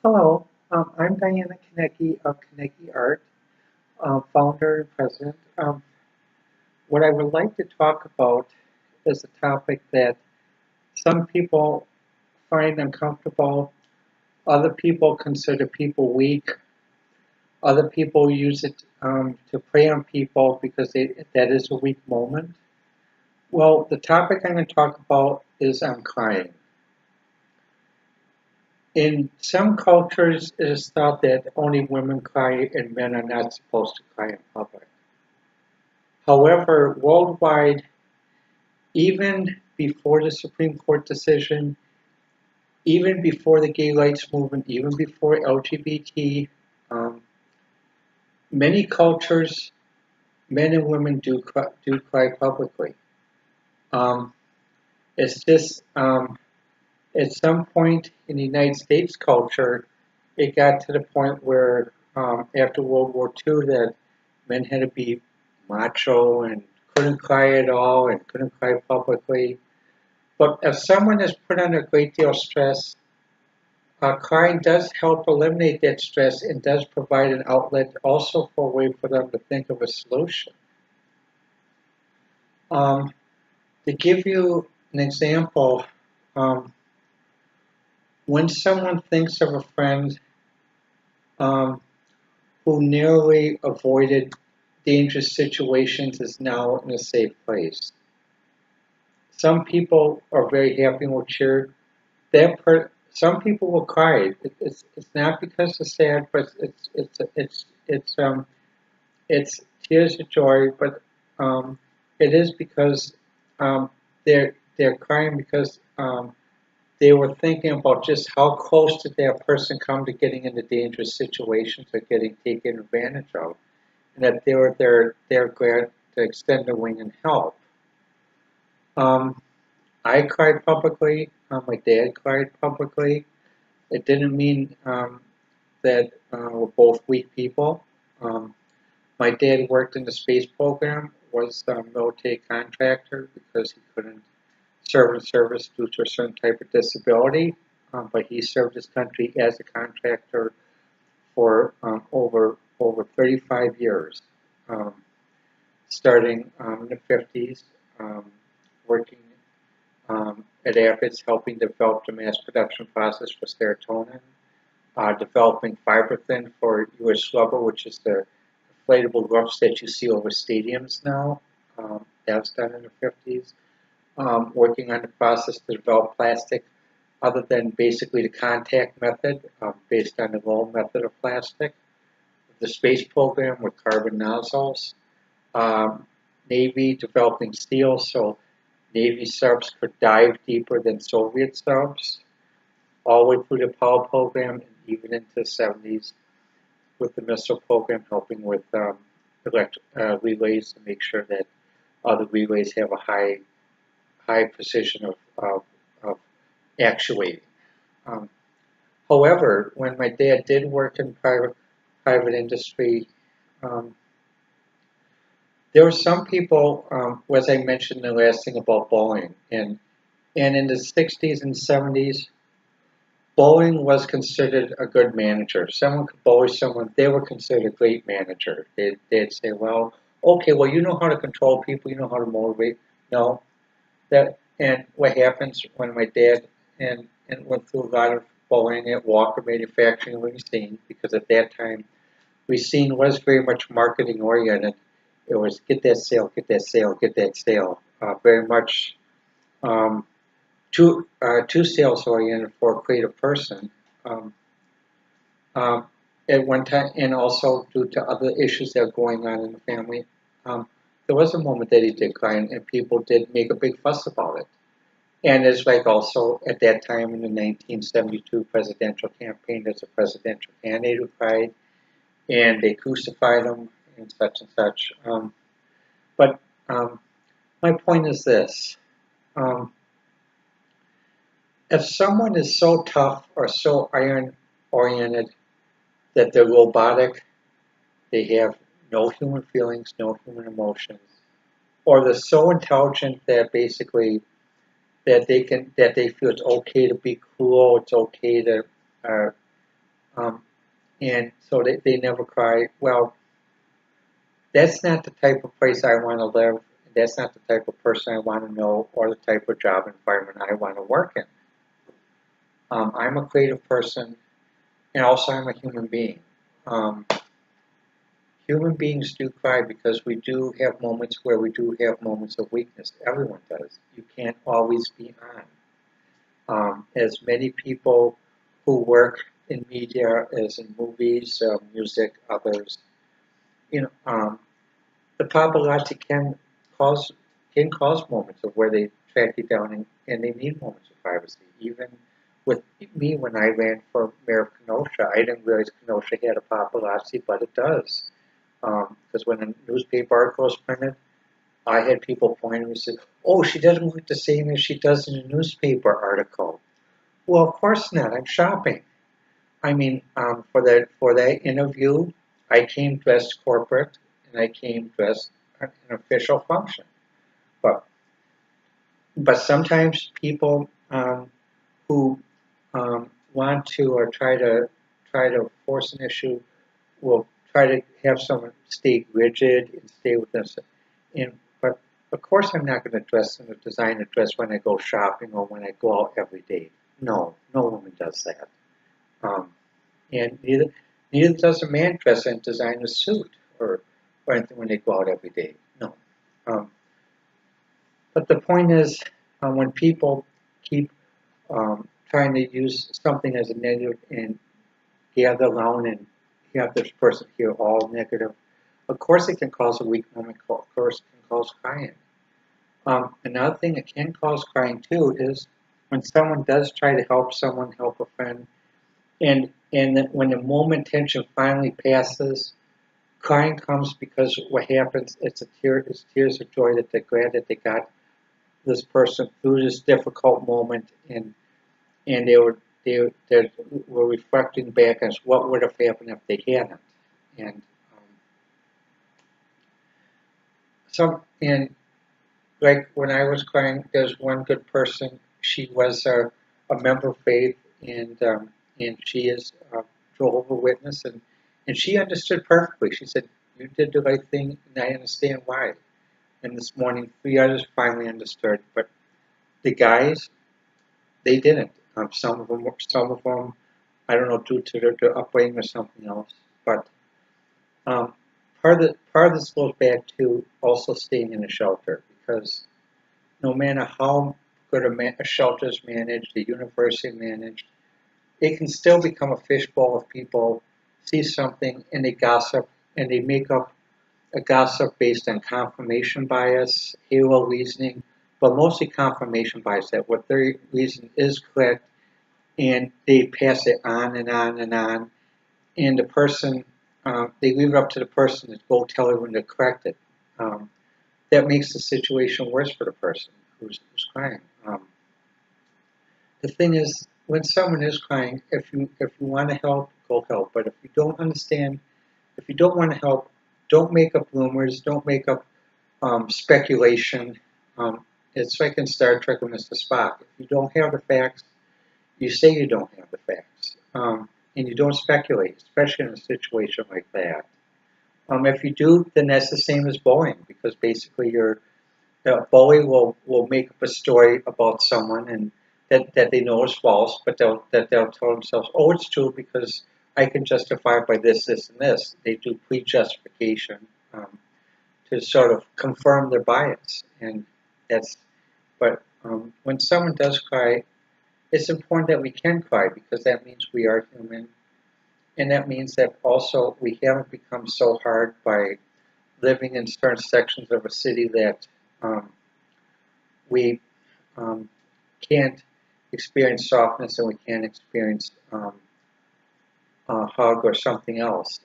Hello, I'm Diana Kanecki of Kanecki Art, founder and president. What I would like to talk about is a topic that some people find uncomfortable, other people consider people weak, other people use it to prey on people because that is a weak moment. Well, the topic I'm going to talk about is crying. In some cultures, it is thought that only women cry and men are not supposed to cry in public. However, worldwide, even before the Supreme Court decision, even before the gay rights movement, even before LGBT, um, many cultures, men and women do cry publicly. Um, it's just at some point in the United States culture, it got to the point where after World War II that men had to be macho and couldn't cry at all and couldn't cry publicly. But if someone is put under a great deal of stress, crying does help eliminate that stress and does provide an outlet also for a way for them to think of a solution. Um, to give you an example, um, when someone thinks of a friend um, who narrowly avoided dangerous situations is now in a safe place. Some people are very happy and will cheer. Some people will cry. It's not because it's sad, but it's tears of joy. But it is because they're crying because they were thinking about just how close did that person come to getting into dangerous situations or getting taken advantage of, and that they're glad to extend a wing and help. Um, I cried publicly. My dad cried publicly. It didn't mean that we're both weak people. Um, my dad worked in the space program, was a military contractor because he couldn't serve in service due to a certain type of disability, but he served his country as a contractor for over 35 years, um, starting in the 50s, um, working at Abbott, helping develop the mass production process for serotonin, developing fiberthin for U.S. rubber, which is the inflatable roofs that you see over stadiums now. That was done in the 50s. Working on the process to develop plastic other than basically the contact method based on the roll method of plastic. The space program with carbon nozzles. Um, Navy developing steel so Navy subs could dive deeper than Soviet subs, all the way through the Apollo program and even into the 70s with the missile program helping with relays to make sure that the relays have a high precision of actuating. Um, However, when my dad did work in private industry, um, there were some people, as I mentioned the last thing about bullying, and in the 60s and 70s, bullying was considered a good manager. Someone could bully someone, they were considered a great manager. They'd say, well, okay, well, you know how to control people, you know how to motivate. No, and what happens when my dad and went through a lot of bullying at Walker Manufacturing and Racine, because at that time, Racine was very much marketing oriented. It was get that sale, get that sale, get that sale. Very much um, too sales oriented for a creative person. Um, um, at one time, and also due to other issues that were going on in the family, um, there was a moment that he did cry, and people did make a big fuss about it. And it's like also at that time in the 1972 presidential campaign, there's a presidential candidate who cried, and they crucified him and such and such. But my point is this. Um, if someone is so tough or so iron oriented that they're robotic, they have no human feelings, no human emotions, or they're so intelligent that basically that they feel it's okay to be cruel, it's okay to uh, Um, and so they never cry. Well, that's not the type of place I want to live. That's not the type of person I want to know or the type of job environment I want to work in. I'm a creative person, and also I'm a human being. Um, Human beings do cry because we do have moments where we do have moments of weakness. Everyone does. You can't always be on. As many people who work in media, as in movies, music, others, you know, the paparazzi cause can cause moments of where they track you down and they need moments of privacy. Even with me, when I ran for mayor of Kenosha, I didn't realize Kenosha had a paparazzi, but it does. Because when a newspaper article was printed, I had people pointing and said, "Oh, she doesn't look the same as she does in a newspaper article." Well, of course not. I'm shopping. I mean, for that interview, I came dressed corporate and I came dressed in an official function. But but sometimes people who want to or try to force an issue will try to have someone stay rigid and stay with us. But of course, I'm not going to dress in a designer dress when I go shopping or when I go out every day. No, no woman does that. Um, and neither does a man dress in designer suit or anything when they go out every day. No. Um, but the point is, when people keep trying to use something as a negative and gather around and have this person hear all negative, of course it can cause a weak moment, of course it can cause crying. Another thing that can cause crying too is when someone does try to help someone, help a friend, and when the moment tension finally passes, crying comes because what happens, it's tears of joy that they're glad that they got this person through this difficult moment, and they were reflecting back as what would have happened if they hadn't. And and like when I was crying, there's one good person. She was a member of faith, and she is a Jehovah's Witness, and she understood perfectly. She said, "You did the right thing, and I understand why." And this morning, 3 others finally understood, but the guys, they didn't. Some of them, I don't know, due to their upbringing or something else. But um, part of this goes back to also staying in a shelter because no matter how good a shelter is managed, the university managed, it can still become a fishbowl if people see something and they gossip and they make up a gossip based on confirmation bias, halo reasoning, but mostly confirmation bias that what their reason is correct and they pass it on and on and on. And the person, they leave it up to the person to go tell everyone to correct it. Um, that makes the situation worse for the person who's crying. The thing is, when someone is crying, if you want to help, go help. But if you don't understand, if you don't want to help, don't make up rumors. Don't make up speculation. It's like in Star Trek with Mr. Spock. If you don't have the facts, you say you don't have the facts, and you don't speculate, especially in a situation like that. If you do, then that's the same as bullying, because basically the bully will make up a story about someone and that they know is false, but they'll tell themselves, oh, it's true because I can justify it by this, this, and this. They do pre-justification to sort of confirm their bias, and that's. But when someone does cry, it's important that we can cry because that means we are human, and that means that also we haven't become so hard by living in certain sections of a city that um, we um, can't experience softness and we can't experience a hug or something else.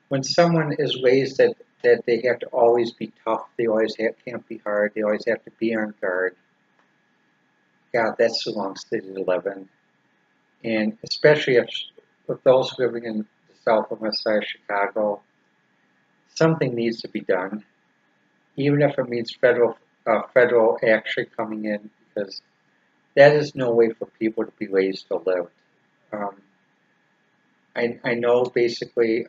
When someone is raised that they have to always be tough, they always can't be hard, they always have to be on guard, God, that's the wrong city to live in. And especially if with those living in the south and west side of Chicago, something needs to be done, even if it means federal action coming in, because that is no way for people to be raised to live. Um, I know basically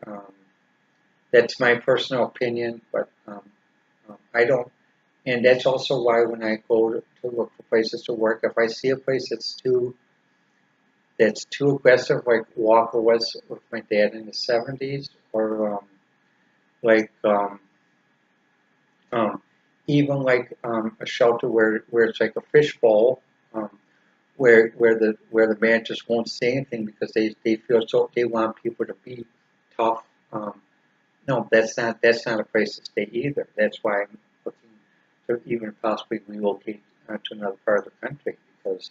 that's my personal opinion, but I don't. And that's also why when I go to look for places to work, if I see a place that's too aggressive, like Walker was with my dad in the 70s, or like um, even like a shelter where it's like a fishbowl, um, where the man just won't say anything because they feel so they want people to be tough. No, that's not a place to stay either. That's why I'm looking to even possibly relocate to another part of the country because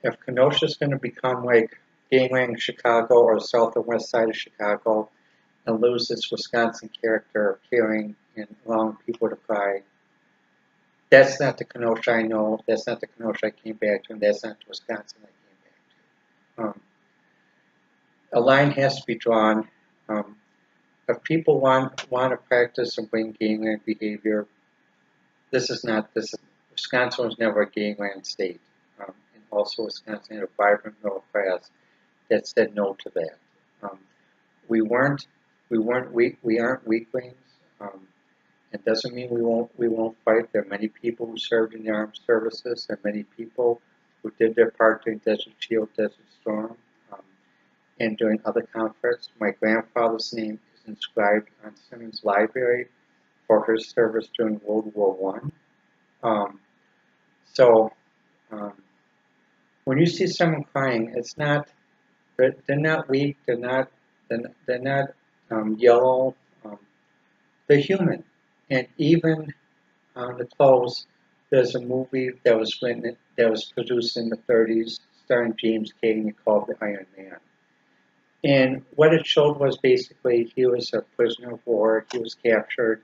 if Kenosha is going to become like gangland Chicago or the south and west side of Chicago and lose its Wisconsin character of caring and allowing people to cry, that's not the Kenosha I know. That's not the Kenosha I came back to, and that's not the Wisconsin I came back to. A line has to be drawn. Um, if people want to practice and bring gangland behavior, this is not this. Wisconsin was never a gangland state, and also Wisconsin had a vibrant middle class that said no to that. Um, we weren't we weren't weak. We aren't weaklings. Um, it doesn't mean we won't fight. There are many people who served in the armed services. There are many people who did their part during Desert Shield, Desert Storm, um, and during other conflicts. My grandfather's name is inscribed on Simmons Library for his service during World War One. So um, when you see someone crying, it's not they're not weak. They're not yellow. Um, they're human. And even on the close, there's a movie that was produced in the 30s, starring James Cagney called The Iron Man. And what it showed was basically he was a prisoner of war. He was captured,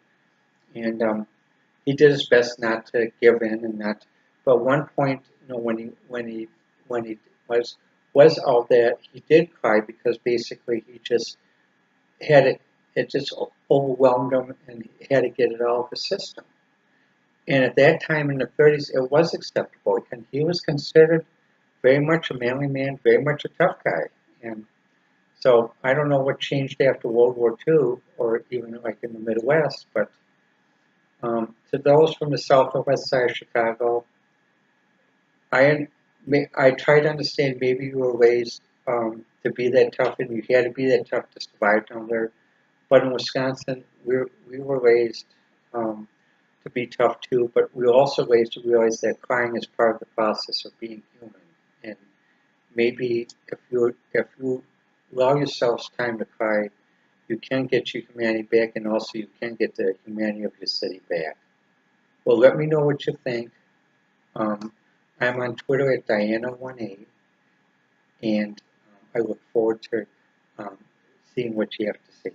and he did his best not to give in and not. But one point, when he was all that, he did cry because basically he just had it just overwhelmed him, and he had to get it out of the system. And at that time in the 30s, it was acceptable, and he was considered very much a manly man, very much a tough guy. And so I don't know what changed after World War II, or even like in the Midwest, but to those from the south or west side of Chicago, I I try to understand maybe you were raised to be that tough, and you had to be that tough to survive down there. But in Wisconsin, we were raised to be tough too, but we were also raised to realize that crying is part of the process of being human. And maybe if you allow yourselves time to cry, you can get your humanity back, and also you can get the humanity of your city back. Well, let me know what you think. Um, I'm on Twitter at Diana18, and I look forward to um, seeing what you have to say.